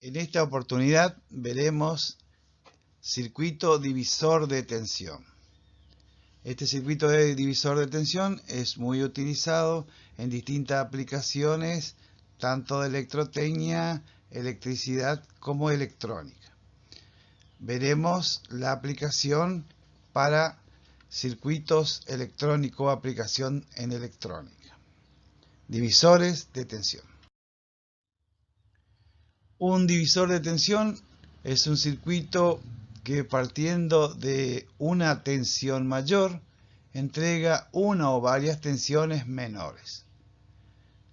En esta oportunidad veremos circuito divisor de tensión. Este circuito de divisor de tensión es muy utilizado en distintas aplicaciones, tanto de electrotecnia, electricidad como electrónica. Veremos la aplicación para circuitos electrónicos, aplicación en electrónica. Divisores de tensión. Un divisor de tensión es un circuito que, partiendo de una tensión mayor, entrega una o varias tensiones menores.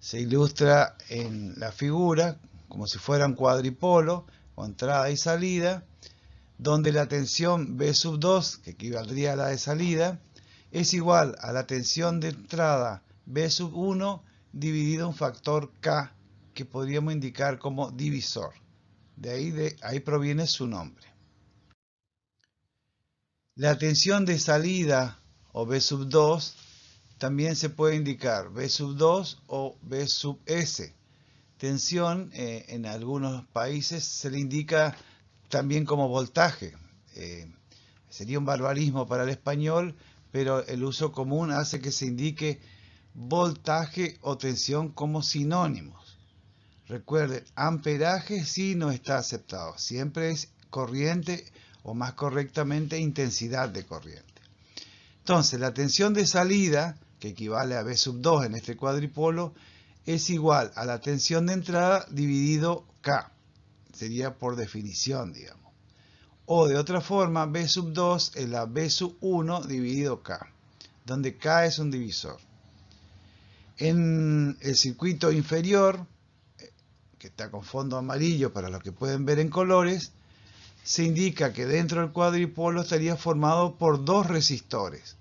Se ilustra en la figura como si fuera un cuadripolo con entrada y salida, donde la tensión B2, que equivaldría a la de salida, es igual a la tensión de entrada B1 dividido un factor K, que podríamos indicar como divisor. De ahí proviene su nombre. La tensión de salida o B2 también se puede indicar B2 o B(S). Tensión en algunos países se le indica también como voltaje. Sería un barbarismo para el español, pero el uso común hace que se indique voltaje o tensión como sinónimos. Recuerden, amperaje sí no está aceptado, siempre es corriente o más correctamente intensidad de corriente. Entonces, la tensión de salida, que equivale a B2 en este cuadripolo, es igual a la tensión de entrada dividido K. Sería por definición, digamos. O de otra forma, B2 es la B1 dividido K, donde K es un divisor. En el circuito inferior, que está con fondo amarillo para los que pueden ver en colores, se indica que dentro del cuadripolo estaría formado por dos resistores,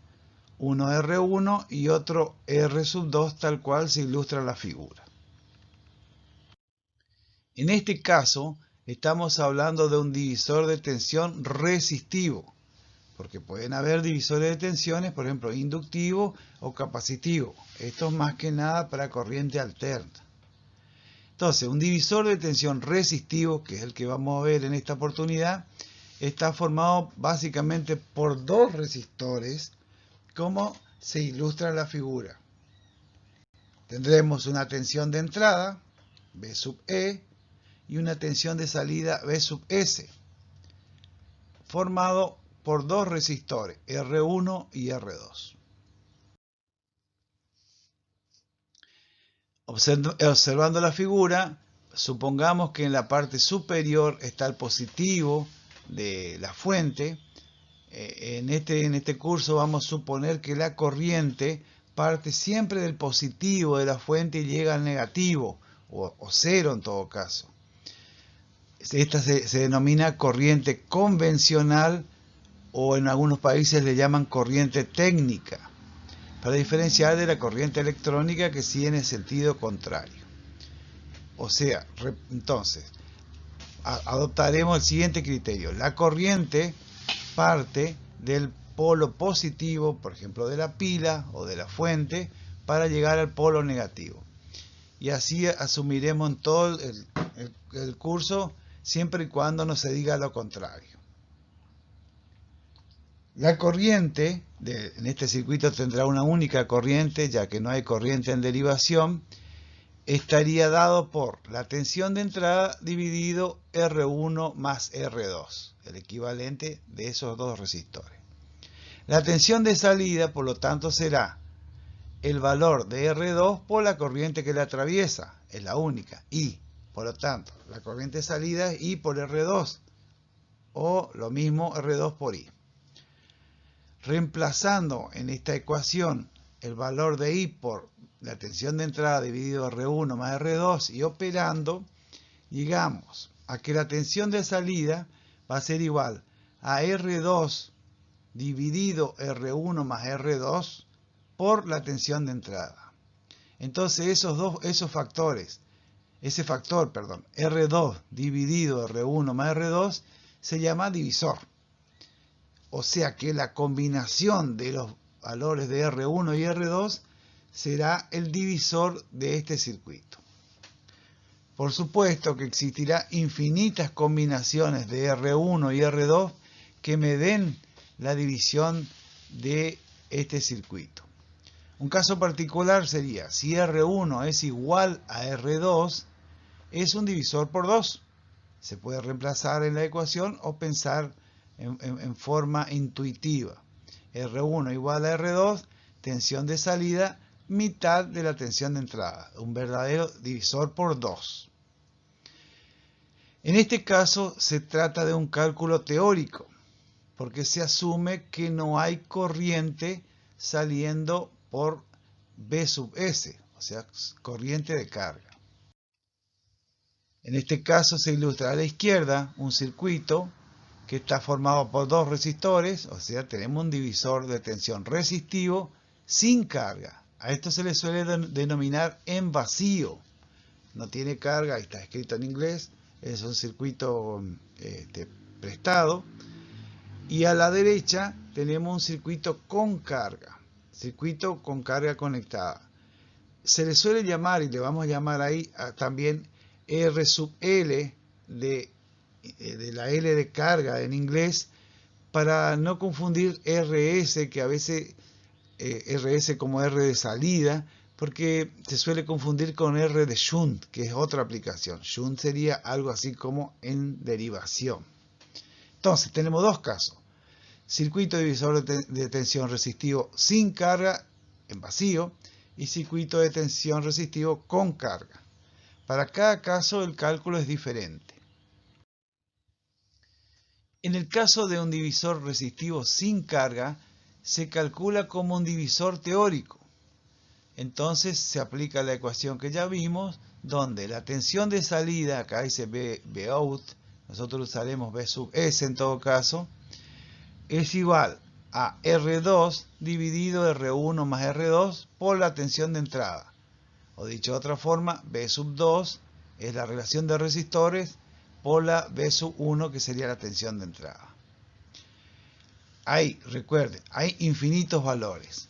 uno R1 y otro R2, tal cual se ilustra en la figura. En este caso, estamos hablando de un divisor de tensión resistivo, porque pueden haber divisores de tensiones, por ejemplo, inductivo o capacitivo. Esto es más que nada para corriente alterna. Entonces, un divisor de tensión resistivo, que es el que vamos a ver en esta oportunidad, está formado básicamente por dos resistores, como se ilustra en la figura. Tendremos una tensión de entrada, B(E), y una tensión de salida, B(S), formado por dos resistores, R1 y R2. Observando la figura, supongamos que en la parte superior está el positivo de la fuente. En este curso vamos a suponer que la corriente parte siempre del positivo de la fuente y llega al negativo, o cero en todo caso. Esta se denomina corriente convencional, o en algunos países le llaman corriente técnica, para diferenciar de la corriente electrónica, que sí en el sentido contrario. O sea, entonces, adoptaremos el siguiente criterio. La corriente parte del polo positivo, por ejemplo, de la pila o de la fuente, para llegar al polo negativo. Y así asumiremos en todo el curso, siempre y cuando no se diga lo contrario. La corriente, en este circuito tendrá una única corriente, ya que no hay corriente en derivación, estaría dado por la tensión de entrada dividido R1 más R2, el equivalente de esos dos resistores. La tensión de salida, por lo tanto, será el valor de R2 por la corriente que la atraviesa, es la única, y, por lo tanto, la corriente de salida es I por R2, o lo mismo R2 por I. Reemplazando en esta ecuación el valor de I por la tensión de entrada dividido R1 más R2 y operando, llegamos a que la tensión de salida va a ser igual a R2 dividido R1 más R2 por la tensión de entrada. Entonces ese factor, R2 dividido R1 más R2 se llama divisor. O sea que la combinación de los valores de R1 y R2 será el divisor de este circuito. Por supuesto que existirá infinitas combinaciones de R1 y R2 que me den la división de este circuito. Un caso particular sería, si R1 es igual a R2, es un divisor por 2. Se puede reemplazar en la ecuación o pensar en forma intuitiva. R1 igual a R2, tensión de salida, mitad de la tensión de entrada. Un verdadero divisor por 2. En este caso se trata de un cálculo teórico, porque se asume que no hay corriente saliendo por B sub S, o sea, corriente de carga. En este caso se ilustra a la izquierda un circuito que está formado por dos resistores, o sea, tenemos un divisor de tensión resistivo sin carga. A esto se le suele denominar en vacío. No tiene carga, ahí está escrito en inglés, es un circuito prestado. Y a la derecha tenemos un circuito con carga conectada. Se le suele llamar, y le vamos a llamar ahí también R sub L, de la L de carga en inglés, para no confundir RS, que a veces RS como R de salida, porque se suele confundir con R de shunt, que es otra aplicación. Shunt sería algo así como en derivación. Entonces, tenemos dos casos. Circuito divisor de tensión resistivo sin carga, en vacío, y circuito de tensión resistivo con carga. Para cada caso el cálculo es diferente. En el caso de un divisor resistivo sin carga, se calcula como un divisor teórico. Entonces se aplica la ecuación que ya vimos, donde la tensión de salida, acá dice B out, nosotros usaremos B sub S en todo caso, es igual a R2 dividido R1 más R2 por la tensión de entrada. O dicho de otra forma, B sub 2 es la relación de resistores por la B sub 1, que sería la tensión de entrada. Recuerden, hay infinitos valores.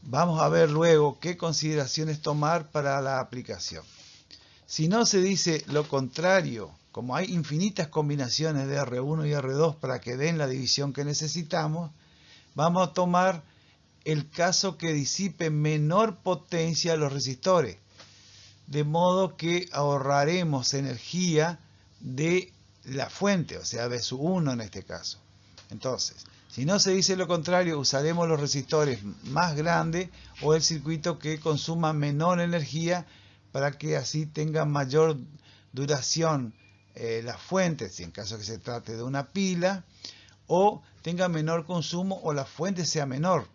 Vamos a ver luego qué consideraciones tomar para la aplicación. Si no se dice lo contrario, como hay infinitas combinaciones de R1 y R2 para que den la división que necesitamos, vamos a tomar el caso que disipe menor potencia a los resistores, de modo que ahorraremos energía de la fuente, o sea, de su 1 en este caso. Entonces, si no se dice lo contrario, usaremos los resistores más grandes o el circuito que consuma menor energía para que así tenga mayor duración la fuente, si en caso que se trate de una pila, o tenga menor consumo o la fuente sea menor.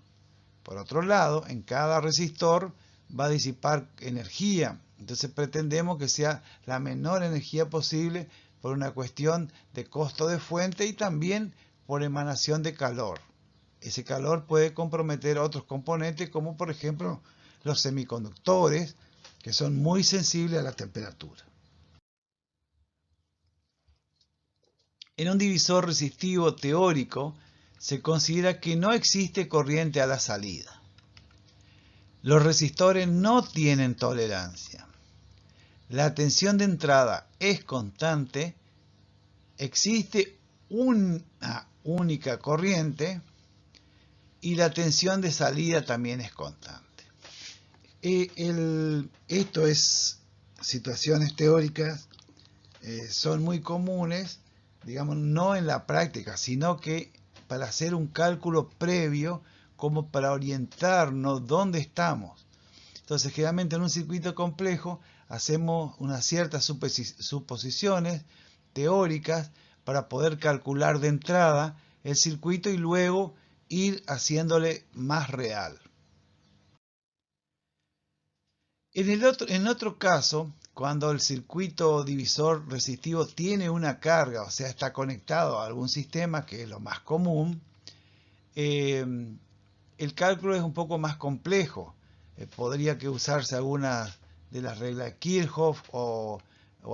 Por otro lado, en cada resistor va a disipar energía, entonces pretendemos que sea la menor energía posible por una cuestión de costo de fuente y también por emanación de calor. Ese calor puede comprometer otros componentes como por ejemplo los semiconductores, que son muy sensibles a la temperatura. En un divisor resistivo teórico se considera que no existe corriente a la salida. Los resistores no tienen tolerancia. La tensión de entrada es constante. Existe una única corriente y la tensión de salida también es constante. Esto es situaciones teóricas, son muy comunes, digamos, no en la práctica, sino que para hacer un cálculo previo como para orientarnos dónde estamos. Entonces, generalmente en un circuito complejo hacemos unas ciertas suposiciones teóricas para poder calcular de entrada el circuito y luego ir haciéndole más real. En otro caso, cuando el circuito divisor resistivo tiene una carga, o sea, está conectado a algún sistema, que es lo más común, el cálculo es un poco más complejo. Podría que usarse algunas de las reglas de Kirchhoff o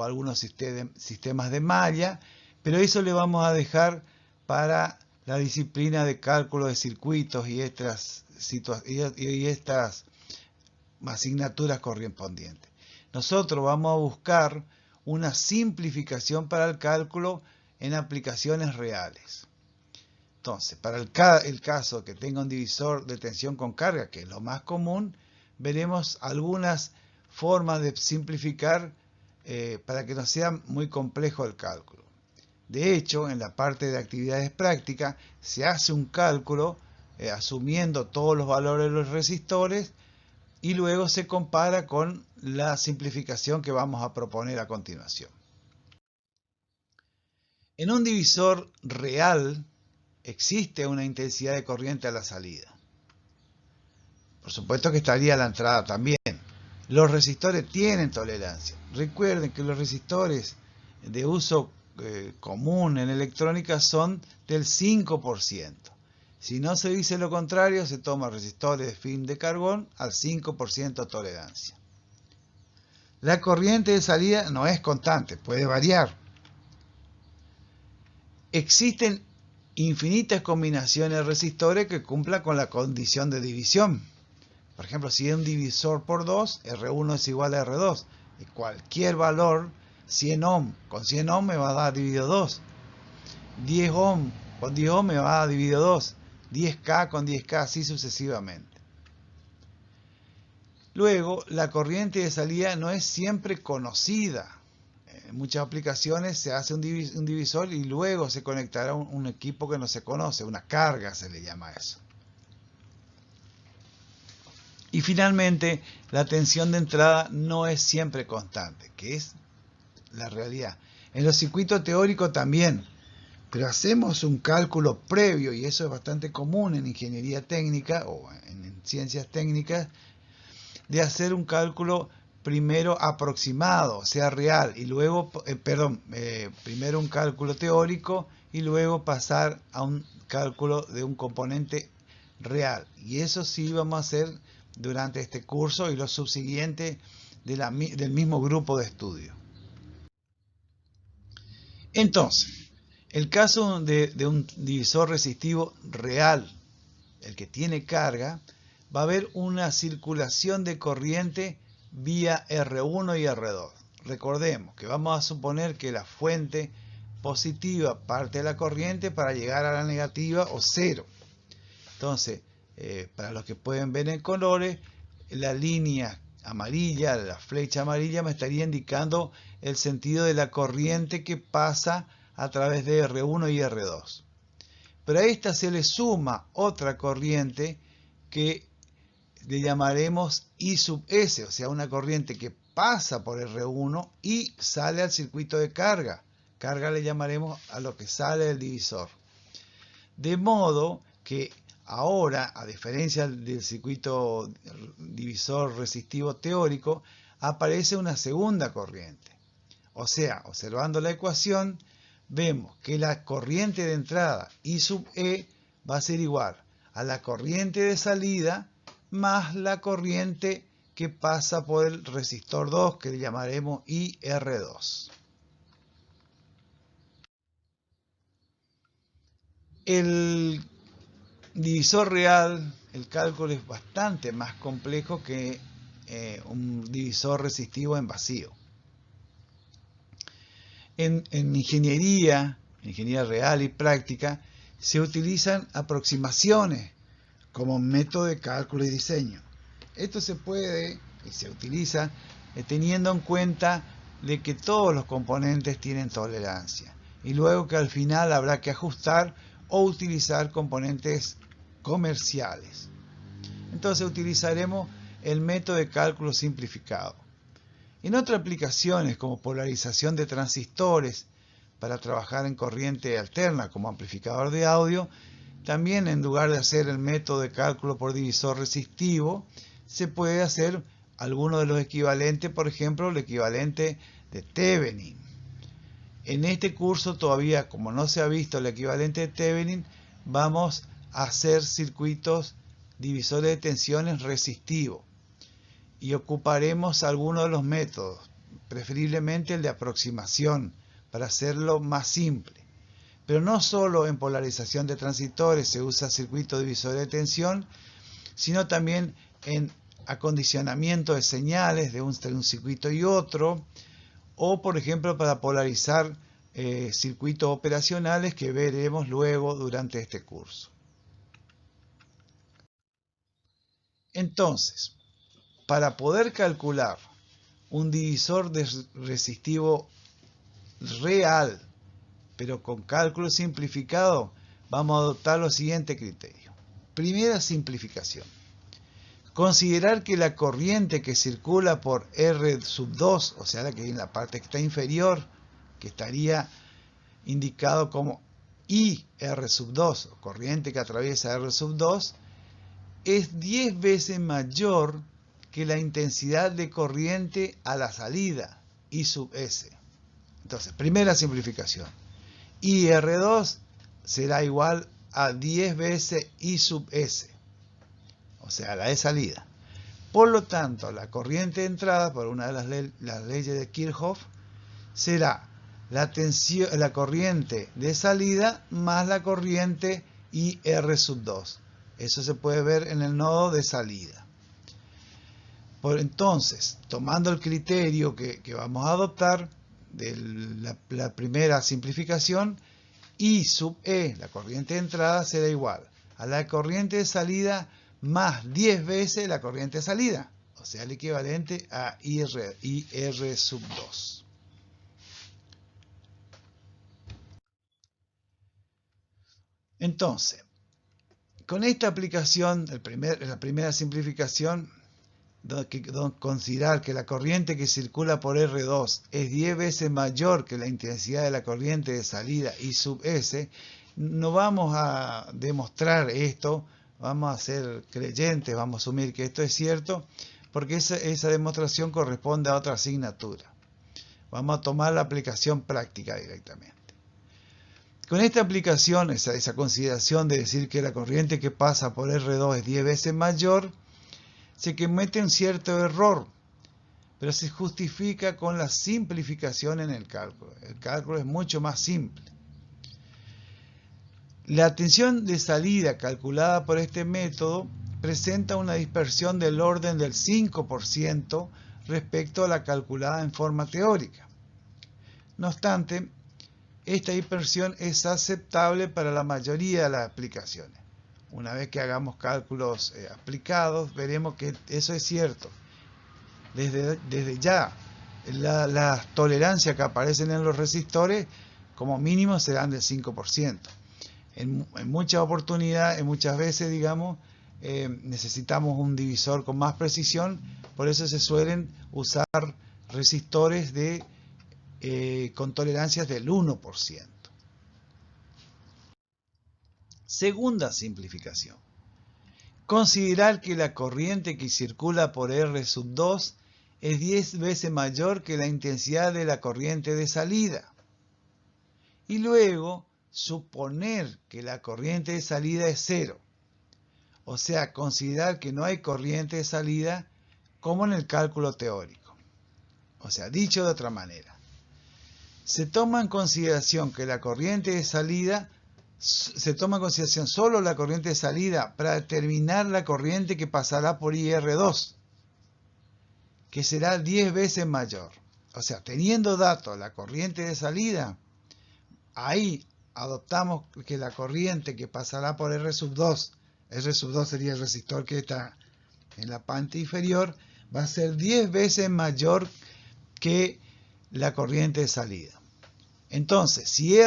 algunos sistemas de malla, pero eso le vamos a dejar para la disciplina de cálculo de circuitos y estas asignaturas correspondientes. Nosotros vamos a buscar una simplificación para el cálculo en aplicaciones reales. Entonces, para el caso que tenga un divisor de tensión con carga, que es lo más común, veremos algunas formas de simplificar para que no sea muy complejo el cálculo. De hecho, en la parte de actividades prácticas se hace un cálculo asumiendo todos los valores de los resistores y luego se compara con la simplificación que vamos a proponer a continuación. En un divisor real existe una intensidad de corriente a la salida. Por supuesto que estaría a la entrada también. Los resistores tienen tolerancia. Recuerden que los resistores de uso común en electrónica son del 5%. Si no se dice lo contrario, se toma resistores de film de carbón al 5% tolerancia. La corriente de salida no es constante, puede variar. Existen infinitas combinaciones de resistores que cumplan con la condición de división. Por ejemplo, si es un divisor por 2, R1 es igual a R2. Y cualquier valor, 100 ohm con 100 ohm me va a dar dividido 2. 10 ohm con 10 ohm me va a dar dividido 2. 10K con 10K, así sucesivamente. Luego, la corriente de salida no es siempre conocida. En muchas aplicaciones se hace un divisor y luego se conectará un equipo que no se conoce, una carga se le llama eso. Y finalmente, la tensión de entrada no es siempre constante, que es la realidad. En los circuitos teóricos también, pero hacemos un cálculo previo, y eso es bastante común en ingeniería técnica o en ciencias técnicas, de hacer un cálculo primero aproximado, o sea, real, y luego, primero un cálculo teórico y luego pasar a un cálculo de un componente real. Y eso sí vamos a hacer durante este curso y los subsiguientes del mismo grupo de estudio. Entonces, el caso de un divisor resistivo real, el que tiene carga, va a haber una circulación de corriente vía R1 y R2. Recordemos que vamos a suponer que la fuente positiva parte de la corriente para llegar a la negativa o cero. Entonces, para los que pueden ver en colores, la línea amarilla, la flecha amarilla me estaría indicando el sentido de la corriente que pasa a través de R1 y R2. Pero a esta se le suma otra corriente que le llamaremos I sub S, o sea, una corriente que pasa por R1 y sale al circuito de carga. Carga le llamaremos a lo que sale del divisor. De modo que ahora, a diferencia del circuito divisor resistivo teórico, aparece una segunda corriente. O sea, observando la ecuación, vemos que la corriente de entrada I sub E va a ser igual a la corriente de salida más la corriente que pasa por el resistor 2, que le llamaremos IR2. El divisor real, el cálculo es bastante más complejo que un divisor resistivo en vacío. En ingeniería real y práctica, se utilizan aproximaciones como método de cálculo y diseño. Esto se puede y se utiliza teniendo en cuenta de que todos los componentes tienen tolerancia y luego que al final habrá que ajustar o utilizar componentes comerciales. Entonces utilizaremos el método de cálculo simplificado. En otras aplicaciones como polarización de transistores para trabajar en corriente alterna como amplificador de audio, también en lugar de hacer el método de cálculo por divisor resistivo, se puede hacer alguno de los equivalentes, por ejemplo, el equivalente de Thevenin. En este curso todavía, como no se ha visto el equivalente de Thevenin, vamos a hacer circuitos divisores de tensiones resistivos y ocuparemos algunos de los métodos, preferiblemente el de aproximación, para hacerlo más simple. Pero no solo en polarización de transistores se usa circuito divisor de tensión, sino también en acondicionamiento de señales de un circuito y otro, o por ejemplo para polarizar circuitos operacionales que veremos luego durante este curso. Entonces, para poder calcular un divisor resistivo real, pero con cálculo simplificado, vamos a adoptar los siguientes criterios. Primera simplificación. Considerar que la corriente que circula por R sub 2, o sea, la que en la parte que está inferior, que estaría indicado como IR sub 2, corriente que atraviesa R sub 2, es 10 veces mayor que la intensidad de corriente a la salida, I sub S. Entonces, primera simplificación. IR2 será igual a 10 veces I sub S, o sea, la de salida. Por lo tanto, la corriente de entrada, por una de las leyes de Kirchhoff, será la corriente de salida más la corriente IR sub 2. Eso se puede ver en el nodo de salida. Entonces, tomando el criterio que vamos a adoptar de la primera simplificación, I sub E, la corriente de entrada, será igual a la corriente de salida más 10 veces la corriente de salida, o sea, el equivalente a IR sub 2. Entonces, con esta aplicación, la primera simplificación, considerar que la corriente que circula por R2 es 10 veces mayor que la intensidad de la corriente de salida I sub S, no vamos a demostrar esto, vamos a ser creyentes, vamos a asumir que esto es cierto, porque esa demostración corresponde a otra asignatura. Vamos a tomar la aplicación práctica directamente. Con esta aplicación, esa consideración de decir que la corriente que pasa por R2 es 10 veces mayor, se comete un cierto error, pero se justifica con la simplificación en el cálculo. El cálculo es mucho más simple. La tensión de salida calculada por este método presenta una dispersión del orden del 5% respecto a la calculada en forma teórica. No obstante, esta dispersión es aceptable para la mayoría de las aplicaciones. Una vez que hagamos cálculos aplicados, veremos que eso es cierto. Desde ya, las tolerancias que aparecen en los resistores, como mínimo, serán del 5%. En muchas oportunidades, muchas veces, digamos, necesitamos un divisor con más precisión, por eso se suelen usar resistores con tolerancias del 1%. Segunda simplificación. Considerar que la corriente que circula por R sub 2 es 10 veces mayor que la intensidad de la corriente de salida. Y luego suponer que la corriente de salida es cero. O sea, considerar que no hay corriente de salida como en el cálculo teórico. O sea, dicho de otra manera, se toma en consideración que la corriente de salida, se toma en consideración solo la corriente de salida para determinar la corriente que pasará por IR2, que será 10 veces mayor. O sea, teniendo datos la corriente de salida, ahí adoptamos que la corriente que pasará por R sub 2, R sub 2 sería el resistor que está en la parte inferior, va a ser 10 veces mayor que la corriente de salida. Entonces, si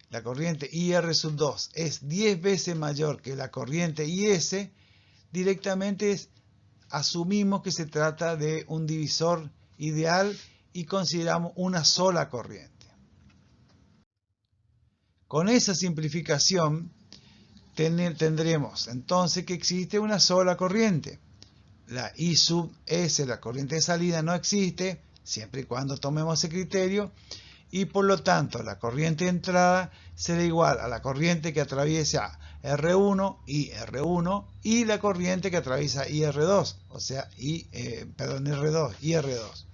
la corriente IR sub 2 es 10 veces mayor que la corriente IS, directamente asumimos que se trata de un divisor ideal y consideramos una sola corriente. Con esa simplificación tendremos entonces que existe una sola corriente. La I sub S, la corriente de salida, no existe, siempre y cuando tomemos ese criterio, y por lo tanto la corriente de entrada será igual a la corriente que atraviesa R1 y la corriente que atraviesa IR2, o sea, IR2.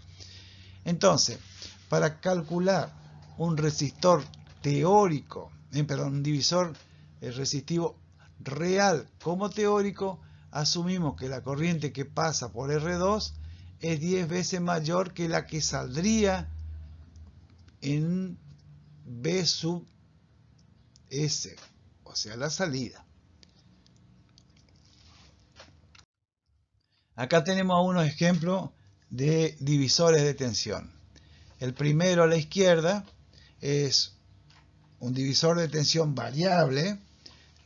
Entonces, para calcular un resistor teórico, un divisor resistivo real como teórico, asumimos que la corriente que pasa por R2 es 10 veces mayor que la que saldría en B sub S, o sea, la salida. Acá tenemos unos ejemplos de divisores de tensión. El primero a la izquierda es un divisor de tensión variable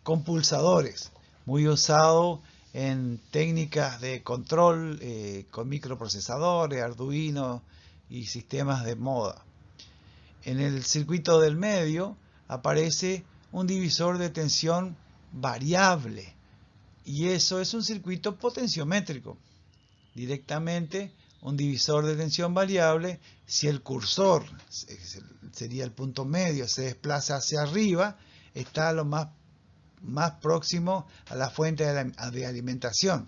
con pulsadores, muy usado en técnicas de control con microprocesadores, Arduino y sistemas de moda. En el circuito del medio aparece un divisor de tensión variable y eso es un circuito potenciométrico. Directamente un divisor de tensión variable, si el cursor, sería el punto medio, se desplaza hacia arriba, está lo más próximo a la fuente de alimentación.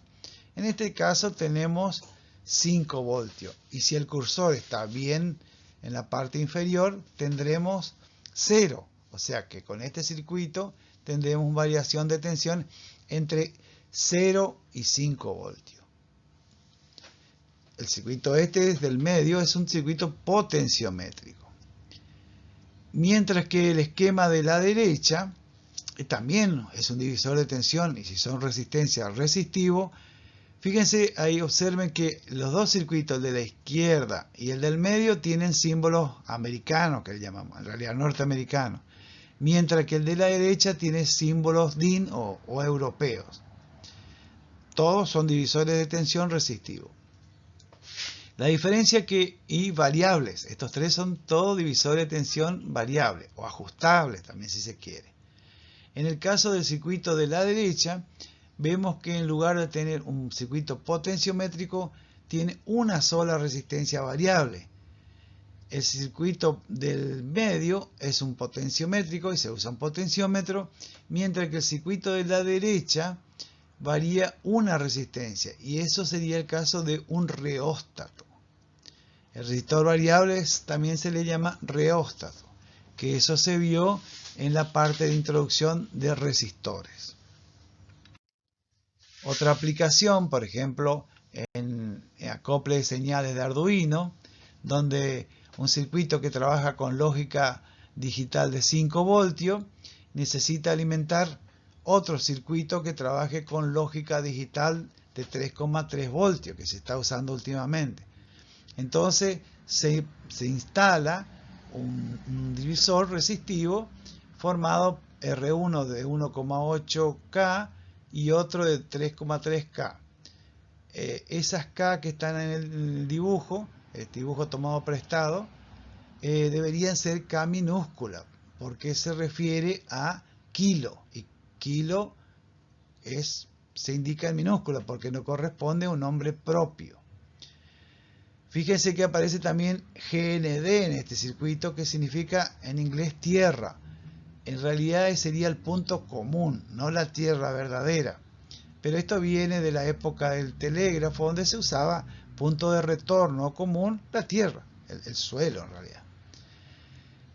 En este caso tenemos 5 voltios y si el cursor está bien en la parte inferior tendremos 0, o sea que con este circuito tendremos variación de tensión entre 0 y 5 voltios. El circuito este del medio es un circuito potenciométrico. Mientras que el esquema de la derecha también es un divisor de tensión y si son resistencia resistivo, fíjense ahí, observen que los dos circuitos, el de la izquierda y el del medio, tienen símbolos americanos, que le llamamos, en realidad norteamericanos, mientras que el de la derecha tiene símbolos DIN o europeos. Todos son divisores de tensión resistivos. La diferencia y variables, estos tres son todos divisores de tensión variables o ajustables también si se quiere. En el caso del circuito de la derecha, vemos que en lugar de tener un circuito potenciométrico, tiene una sola resistencia variable. El circuito del medio es un potenciométrico y se usa un potenciómetro, mientras que el circuito de la derecha varía una resistencia y eso sería el caso de un reóstato. El resistor variable también se le llama reóstato, que eso se vio en la parte de introducción de resistores. Otra aplicación, por ejemplo, en acople de señales de Arduino, donde un circuito que trabaja con lógica digital de 5 voltios necesita alimentar otro circuito que trabaje con lógica digital de 3,3 voltios, que se está usando últimamente. Entonces se instala un divisor resistivo formado R1 de 1,8K y otro de 3,3K. Esas K que están en el dibujo, el dibujo tomado prestado, deberían ser K minúscula, porque se refiere a kilo, y kilo se indica en minúscula porque no corresponde a un nombre propio. Fíjense que aparece también GND en este circuito, que significa en inglés tierra. En realidad sería el punto común, no la tierra verdadera. Pero esto viene de la época del telégrafo, donde se usaba punto de retorno común, la tierra, el suelo en realidad.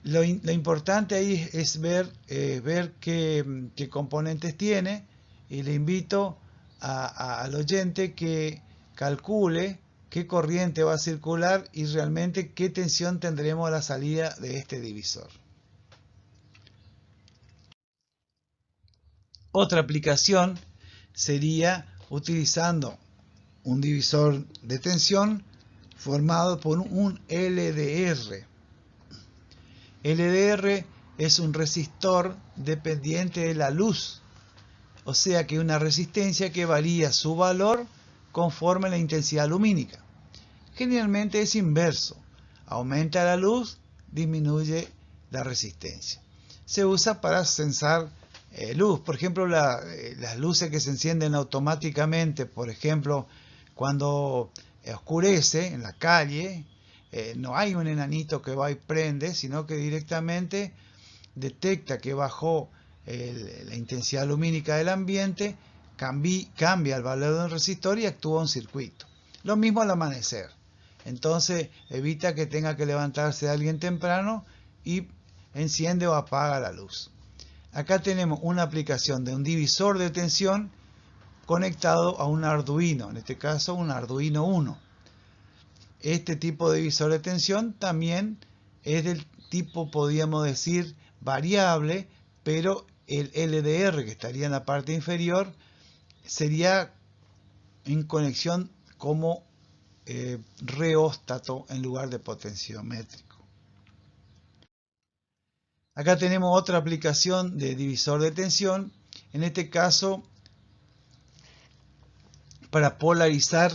Lo importante ahí es ver qué componentes tiene, y le invito al oyente que calcule qué corriente va a circular y realmente qué tensión tendremos a la salida de este divisor. Otra aplicación sería utilizando un divisor de tensión formado por un LDR. LDR es un resistor dependiente de la luz, o sea que una resistencia que varía su valor conforme a la intensidad lumínica. Generalmente es inverso, aumenta la luz, disminuye la resistencia. Se usa para sensar luz, por ejemplo las luces que se encienden automáticamente, por ejemplo cuando oscurece en la calle, no hay un enanito que va y prende, sino que directamente detecta que bajó la intensidad lumínica del ambiente, cambia el valor del resistor y actúa un circuito. Lo mismo al amanecer. Entonces evita que tenga que levantarse alguien temprano y enciende o apaga la luz. Acá tenemos una aplicación de un divisor de tensión conectado a un Arduino, en este caso un Arduino Uno. Este tipo de divisor de tensión también es del tipo, podríamos decir, variable, pero el LDR que estaría en la parte inferior sería en conexión como reóstato en lugar de potenciómetro. Acá tenemos otra aplicación de divisor de tensión, en este caso para polarizar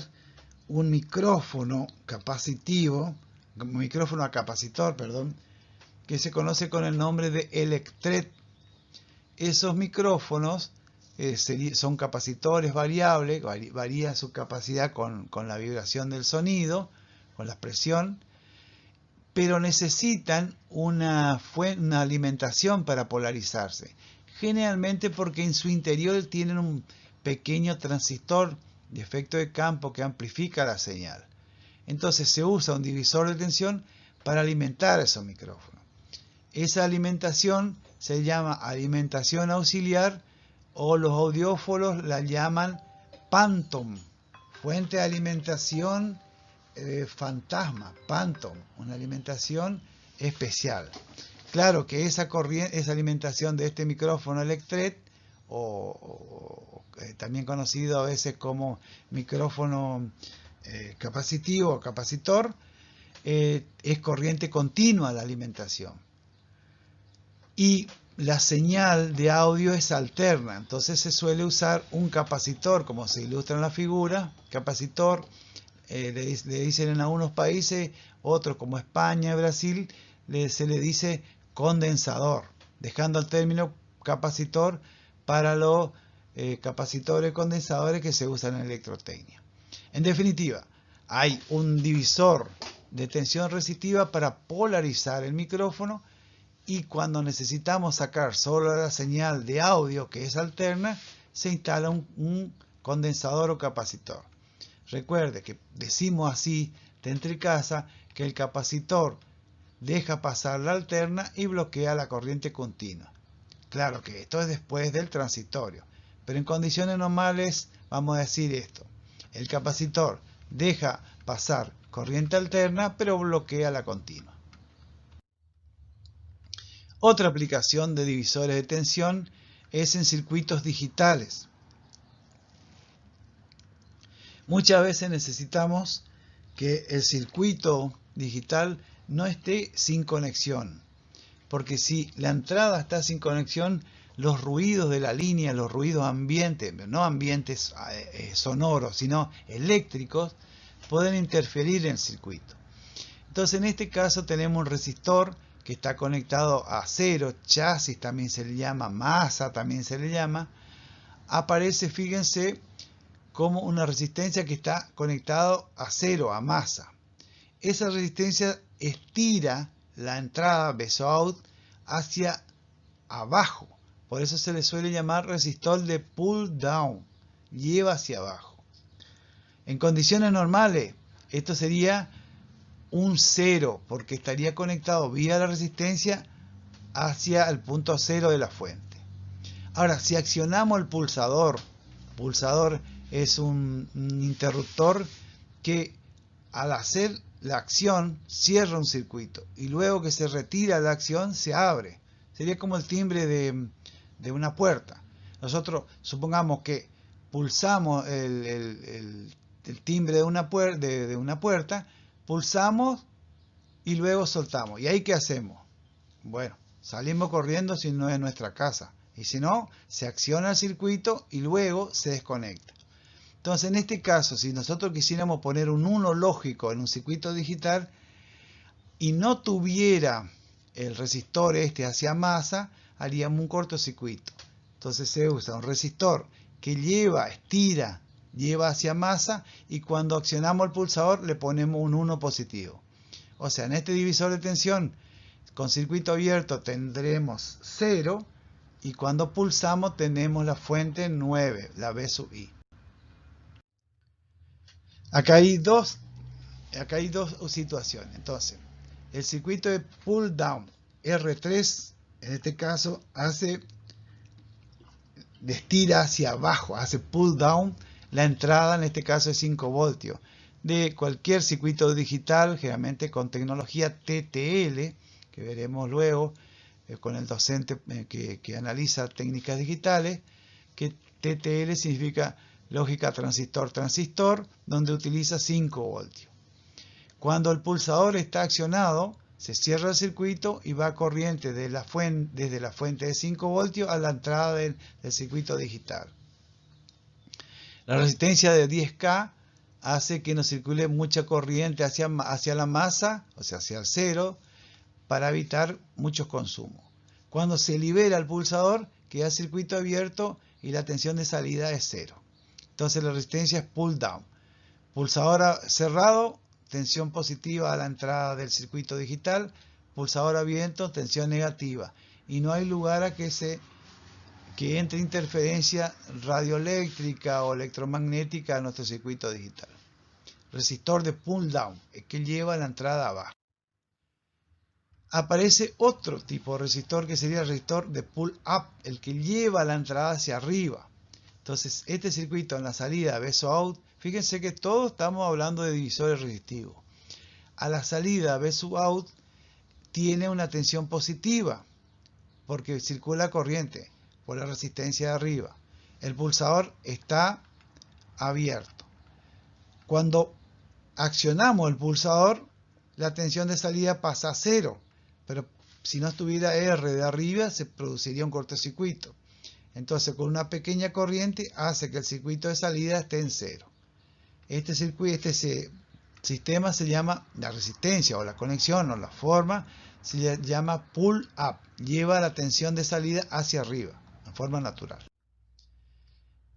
un micrófono capacitivo, micrófono a capacitor, perdón, que se conoce con el nombre de Electret. Esos micrófonos son capacitores variables, varía su capacidad con la vibración del sonido, con la presión, pero necesitan una alimentación para polarizarse. Generalmente porque en su interior tienen un pequeño transistor de efecto de campo que amplifica la señal. Entonces se usa un divisor de tensión para alimentar esos micrófonos. Esa alimentación se llama alimentación auxiliar o los audiófonos la llaman Phantom, fuente de alimentación fantasma, Phantom, una alimentación especial. Claro que esa alimentación de este micrófono Electret, o también conocido a veces como micrófono capacitivo o capacitor, es corriente continua la alimentación. Y la señal de audio es alterna, entonces se suele usar un capacitor, como se ilustra en la figura, capacitor. Le dicen en algunos países, otros como España y Brasil, se le dice condensador, dejando el término capacitor para los capacitores condensadores que se usan en electrotecnia. En definitiva, hay un divisor de tensión resistiva para polarizar el micrófono, y cuando necesitamos sacar solo la señal de audio, que es alterna, se instala un condensador o capacitor. Recuerde que decimos así dentro de casa que el capacitor deja pasar la alterna y bloquea la corriente continua. Claro que esto es después del transitorio, pero en condiciones normales vamos a decir esto. El capacitor deja pasar corriente alterna pero bloquea la continua. Otra aplicación de divisores de tensión es en circuitos digitales. Muchas veces necesitamos que el circuito digital no esté sin conexión, porque si la entrada está sin conexión, los ruidos de la línea, los ruidos ambientes, no ambientes sonoros, sino eléctricos, pueden interferir en el circuito. Entonces en este caso tenemos un resistor que está conectado a cero, chasis también se le llama, masa también se le llama. Aparece, fíjense, como una resistencia que está conectado a cero, a masa. Esa resistencia estira la entrada BSO-out hacia abajo. Por eso se le suele llamar resistor de pull down. Lleva hacia abajo. En condiciones normales, esto sería un cero, porque estaría conectado vía la resistencia hacia el punto cero de la fuente. Ahora, si accionamos el pulsador es un interruptor que al hacer la acción cierra un circuito y luego que se retira la acción se abre. Sería como el timbre de una puerta. Nosotros supongamos que pulsamos el timbre de una puerta, pulsamos y luego soltamos. ¿Y ahí qué hacemos? Bueno, salimos corriendo si no es nuestra casa. Y si no, se acciona el circuito y luego se desconecta. Entonces, en este caso, si nosotros quisiéramos poner un 1 lógico en un circuito digital y no tuviera el resistor hacia masa, haríamos un cortocircuito. Entonces se usa un resistor que estira, lleva hacia masa, y cuando accionamos el pulsador le ponemos un 1 positivo. O sea, en este divisor de tensión con circuito abierto tendremos 0, y cuando pulsamos tenemos la fuente 9, la B sub I. Acá hay dos situaciones. Entonces, el circuito de pull down R3, en este caso, estira hacia abajo, hace pull down la entrada, en este caso es 5 voltios. de cualquier circuito digital, generalmente con tecnología TTL, que veremos luego con el docente que analiza técnicas digitales, que TTL significa lógica transistor-transistor, donde utiliza 5 voltios. Cuando el pulsador está accionado, se cierra el circuito y va corriente desde la fuente de 5 voltios a la entrada del circuito digital. La resistencia de 10K hace que no circule mucha corriente hacia la masa, o sea, hacia el cero, para evitar muchos consumos. Cuando se libera el pulsador, queda el circuito abierto y la tensión de salida es cero. Entonces la resistencia es pull down. Pulsador cerrado, tensión positiva a la entrada del circuito digital. Pulsador abierto, tensión negativa. Y no hay lugar a que entre interferencia radioeléctrica o electromagnética a nuestro circuito digital. Resistor de pull down, que lleva la entrada abajo. Aparece otro tipo de resistor que sería el resistor de pull up, el que lleva la entrada hacia arriba. Entonces, este circuito en la salida beso out, fíjense que todos estamos hablando de divisores resistivos. A la salida beso out tiene una tensión positiva, porque circula corriente por la resistencia de arriba. El pulsador está abierto. Cuando accionamos el pulsador, la tensión de salida pasa a cero, pero si no estuviera R de arriba, se produciría un cortocircuito. Entonces, con una pequeña corriente hace que el circuito de salida esté en cero. Este sistema se llama, la resistencia o la conexión o la forma, se llama pull up. Lleva la tensión de salida hacia arriba, en forma natural.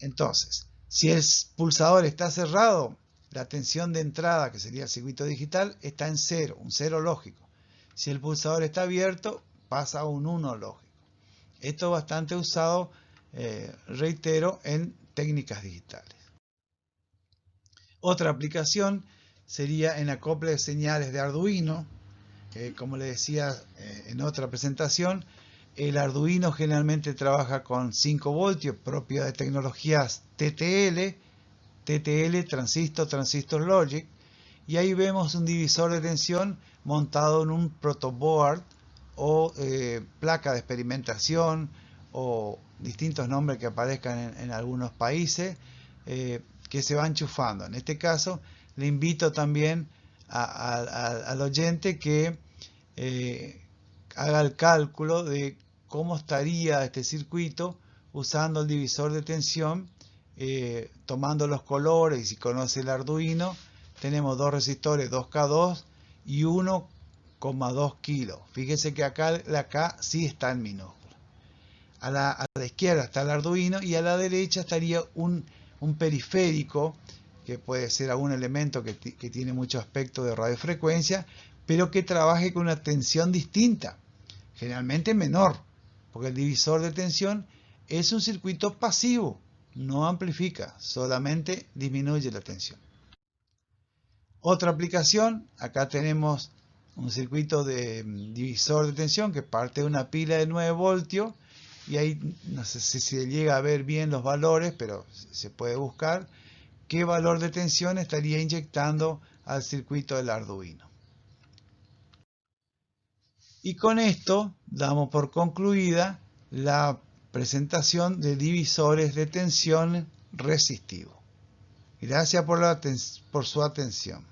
Entonces, si el pulsador está cerrado, la tensión de entrada, que sería el circuito digital, está en cero, un cero lógico. Si el pulsador está abierto, pasa a un 1 lógico. Esto es bastante usado, reitero, en técnicas digitales. Otra aplicación sería en acople de señales de Arduino. Como les decía en otra presentación, el Arduino generalmente trabaja con 5 voltios, propio de tecnologías TTL, Transistor Logic, y ahí vemos un divisor de tensión montado en un protoboard o placa de experimentación o distintos nombres que aparezcan en algunos países que se va enchufando. En este caso, le invito también al oyente que haga el cálculo de cómo estaría este circuito usando el divisor de tensión, tomando los colores. Y si conoce el Arduino, tenemos dos resistores 2K2 y 1,2 kilos. Fíjense que acá la K sí está en minúscula. A la izquierda está el Arduino y a la derecha estaría un periférico, que puede ser algún elemento que tiene mucho aspecto de radiofrecuencia, pero que trabaje con una tensión distinta, generalmente menor, porque el divisor de tensión es un circuito pasivo, no amplifica, solamente disminuye la tensión. Otra aplicación, acá tenemos un circuito de divisor de tensión que parte de una pila de 9 voltios, y ahí no sé si se llega a ver bien los valores, pero se puede buscar qué valor de tensión estaría inyectando al circuito del Arduino. Y con esto damos por concluida la presentación de divisores de tensión resistivos. Gracias por su atención.